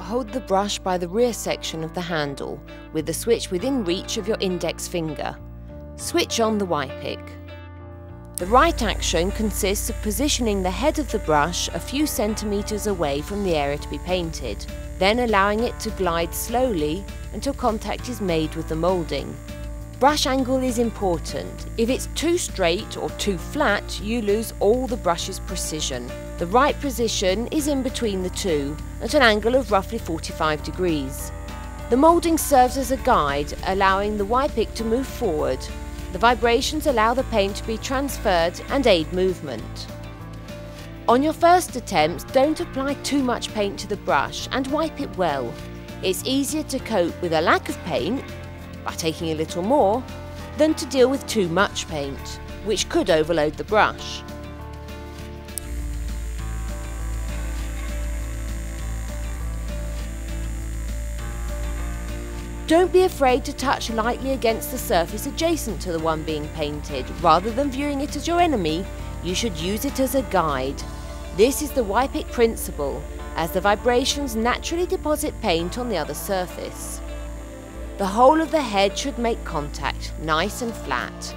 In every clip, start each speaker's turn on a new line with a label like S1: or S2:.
S1: hold the brush by the rear section of the handle, with the switch within reach of your index finger. Switch on the Wipic. The right action consists of positioning the head of the brush a few centimetres away from the area to be painted, then allowing it to glide slowly until contact is made with the moulding. Brush angle is important. If it's too straight or too flat, you lose all the brush's precision. The right position is in between the two, at an angle of roughly 45 degrees. The moulding serves as a guide, allowing the Wipic to move forward. The vibrations allow the paint to be transferred and aid movement. On your first attempt, don't apply too much paint to the brush and wipe it well. It's easier to cope with a lack of paint, by taking a little more, than to deal with too much paint, which could overload the brush. Don't be afraid to touch lightly against the surface adjacent to the one being painted. Rather than viewing it as your enemy, you should use it as a guide. This is the Wipic principle, as the vibrations naturally deposit paint on the other surface. The whole of the head should make contact, nice and flat.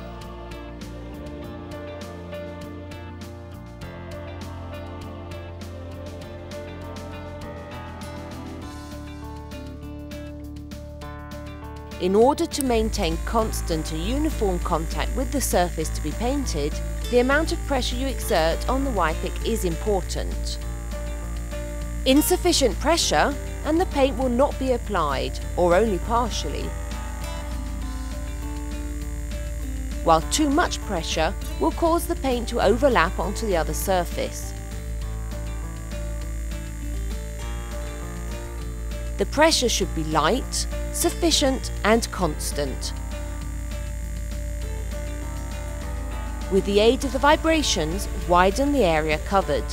S1: In order to maintain constant and uniform contact with the surface to be painted, the amount of pressure you exert on the Wipic is important. Insufficient pressure and the paint will not be applied, or only partially, while too much pressure will cause the paint to overlap onto the other surface. The pressure should be light, sufficient and constant. With the aid of the vibrations, widen the area covered.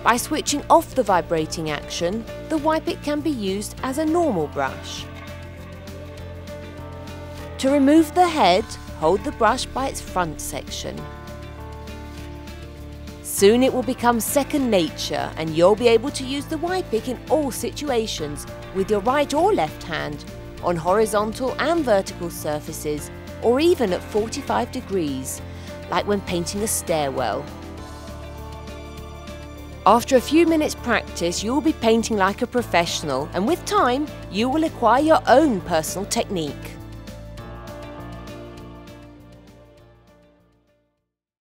S1: By switching off the vibrating action, the Wipic can be used as a normal brush. To remove the head, hold the brush by its front section. Soon it will become second nature and you'll be able to use the Wipic in all situations, with your right or left hand, on horizontal and vertical surfaces, or even at 45 degrees, like when painting a stairwell. After a few minutes practice, you will be painting like a professional, and with time, you will acquire your own personal technique.